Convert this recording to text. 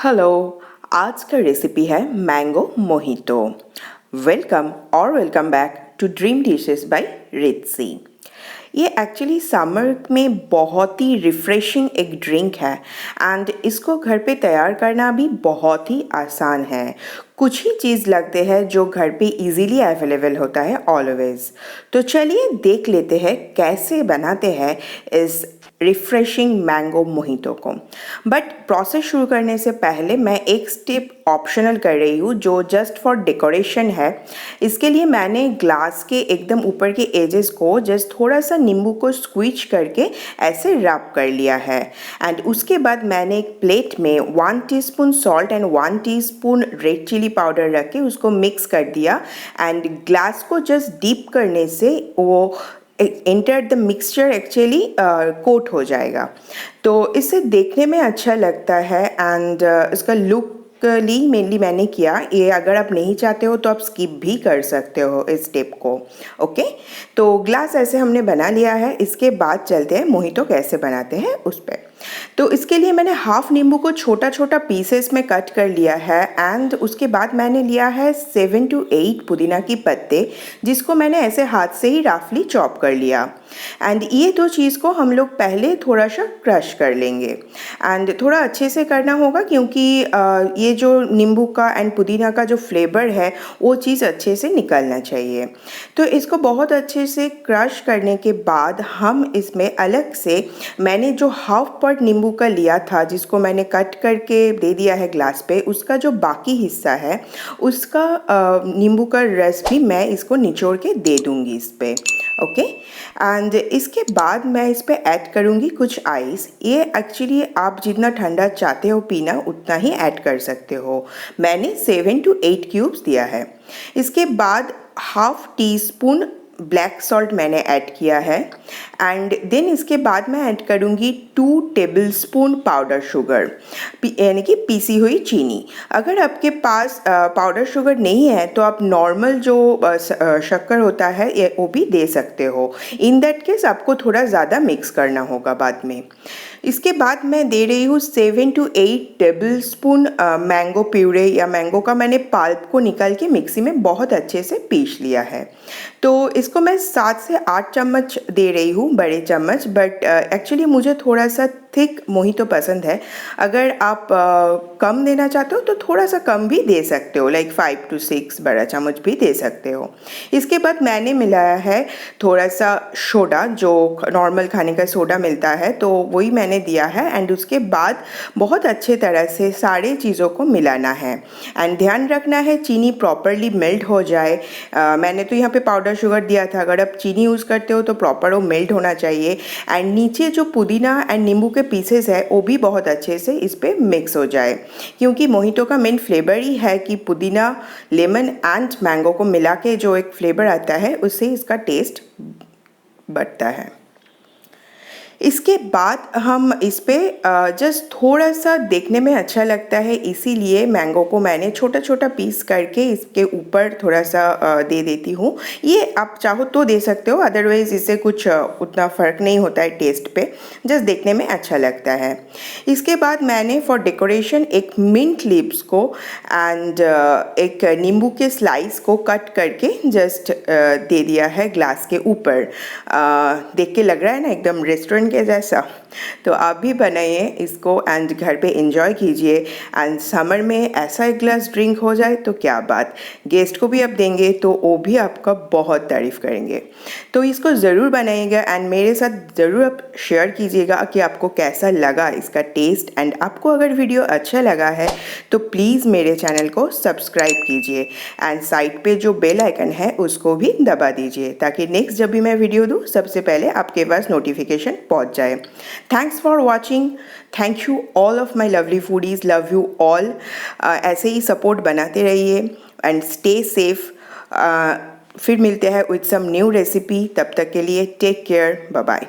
Hello, आज का recipe है mango mojito. Welcome back to dream dishes by Ritsi. ये एक्चुअली समर में बहुत ही रिफ़्रेशिंग एक ड्रिंक है एंड इसको घर पे तैयार करना भी बहुत ही आसान है। कुछ ही चीज़ लगते हैं जो घर पे इजीली अवेलेबल होता है ऑलवेज। तो चलिए देख लेते हैं कैसे बनाते हैं इस रिफ़्रेशिंग मैंगो मोहितो को। बट प्रोसेस शुरू करने से पहले मैं एक स्टेप ऑप्शनल कर रही हूँ जो जस्ट फॉर डेकोरेशन है। इसके लिए मैंने ग्लास के एकदम ऊपर के एजेस को जस्ट थोड़ा सा नींबू को स्क्वीज करके ऐसे रब कर लिया है एंड उसके बाद मैंने एक प्लेट में 1 teaspoon salt and 1 teaspoon red chilli powder रख के उसको मिक्स कर दिया एंड ग्लास को जस्ट डीप करने से वो enter the mixture actually coat हो जाएगा। तो इससे देखने में अच्छा लगता है एंड इसका लुक मेनली मैंने किया। ये अगर आप नहीं चाहते हो तो आप स्किप भी कर सकते हो इस स्टेप को। ओके, तो ग्लास ऐसे हमने बना लिया है। इसके बाद चलते हैं मोहितो कैसे बनाते हैं उस पर। तो इसके लिए मैंने हाफ नींबू को छोटा छोटा पीसेस में कट कर लिया है एंड उसके बाद मैंने लिया है 7 to 8 पुदीना की पत्ते जिसको मैंने ऐसे हाथ से ही रफली चॉप कर लिया एंड ये दो चीज़ को हम लोग पहले थोड़ा सा क्रश कर लेंगे एंड थोड़ा अच्छे से करना होगा क्योंकि ये जो नींबू का एंड पुदीना का जो फ्लेवर है वो चीज़ अच्छे से निकलना चाहिए। तो इसको बहुत अच्छे से क्रश करने के बाद हम इसमें अलग से मैंने जो हाफ पार्ट नींबू का लिया था जिसको मैंने कट करके दे दिया है ग्लास पे, उसका जो बाकी हिस्सा है उसका नींबू का रस भी मैं इसको निचोड़ के दे दूँगी इस पर। ओके, एंड इसके बाद मैं इस पर ऐड करूँगी कुछ आइस। ये एक्चुअली आप जितना ठंडा चाहते हो पीना उतना ही ऐड कर सकते हो। मैंने 7 to 8 क्यूब्स दिया है। इसके बाद half tea spoon black salt मैंने ऐड किया है एंड देन इसके बाद मैं ऐड करूँगी 2 टेबलस्पून पाउडर शुगर यानी कि पीसी हुई चीनी। अगर आपके पास पाउडर शुगर नहीं है तो आप नॉर्मल जो शक्कर होता है ये वो भी दे सकते हो। इन दैट केस आपको थोड़ा ज़्यादा मिक्स करना होगा बाद में। इसके बाद मैं दे रही हूँ 7 to 8 टेबलस्पून मैंगो प्यूरे या मैंगो का मैंने पल्प को निकाल के मिक्सी में बहुत अच्छे से पीस लिया है। तो इसको मैं 7 से 8 चम्मच दे रही हूँ, बड़े चम्मच। बट एक्चुअली मुझे थोड़ा सा थिक मोहितो पसंद है। अगर आप कम देना चाहते हो तो थोड़ा सा कम भी दे सकते हो, लाइक 5 to 6 बड़ा चम्मच भी दे सकते हो। इसके बाद मैंने मिलाया है थोड़ा सा सोडा, जो नॉर्मल खाने का सोडा मिलता है, तो वही मैंने दिया है एंड उसके बाद बहुत अच्छे तरह से सारे चीज़ों को मिलाना है एंड ध्यान रखना है चीनी प्रॉपरली मेल्ट हो जाए। मैंने तो यहाँ पे पाउडर शुगर दिया था, अगर आप चीनी यूज़ करते हो तो प्रॉपर वो मेल्ट होना चाहिए एंड नीचे जो पुदीना एंड नींबू के पीसेस है वो भी बहुत अच्छे से इस पर मिक्स हो जाए क्योंकि मोहितो का मेन फ्लेवर ही है कि पुदीना, लेमन एंड मैंगो को मिला के जो एक फ्लेवर आता है उससे इसका टेस्ट बढ़ता है। इसके बाद हम इस पर जस्ट थोड़ा सा देखने में अच्छा लगता है इसीलिए मैंगो को मैंने छोटा छोटा पीस करके इसके ऊपर थोड़ा सा दे देती हूँ। ये आप चाहो तो दे सकते हो, अदरवाइज़ इससे कुछ उतना फ़र्क नहीं होता है टेस्ट पे, जस्ट देखने में अच्छा लगता है। इसके बाद मैंने फॉर डेकोरेशन एक मिंट लीव्स को एंड एक नींबू के स्लाइस को कट करके जस्ट दे दिया है ग्लास के ऊपर। देख के लग रहा है ना एकदम रेस्टोरेंट के जैसा। तो आप भी बनाइए इसको एंड घर पे एंजॉय कीजिए एंड समर में ऐसा एक ग्लास ड्रिंक हो जाए तो क्या बात, गेस्ट को भी आप देंगे तो वो भी आपका बहुत तारीफ़ करेंगे। तो इसको ज़रूर बनाइएगा एंड मेरे साथ ज़रूर आप शेयर कीजिएगा कि आपको कैसा लगा इसका टेस्ट एंड आपको अगर वीडियो अच्छा लगा है तो प्लीज़ मेरे चैनल को सब्सक्राइब कीजिए एंड साइड पे जो बेल आइकन है उसको भी दबा दीजिए ताकि नेक्स्ट जब भी मैं वीडियो दूँ सबसे पहले आपके पास नोटिफिकेशन पहुँच जाए। Thanks for watching. Thank you all of my lovely foodies, love you all. ऐसे ही सपोर्ट बनाते रहिए एंड स्टे सेफ। फिर मिलते हैं विथ सम न्यू रेसिपी, तब तक के लिए टेक केयर, बाय बाय।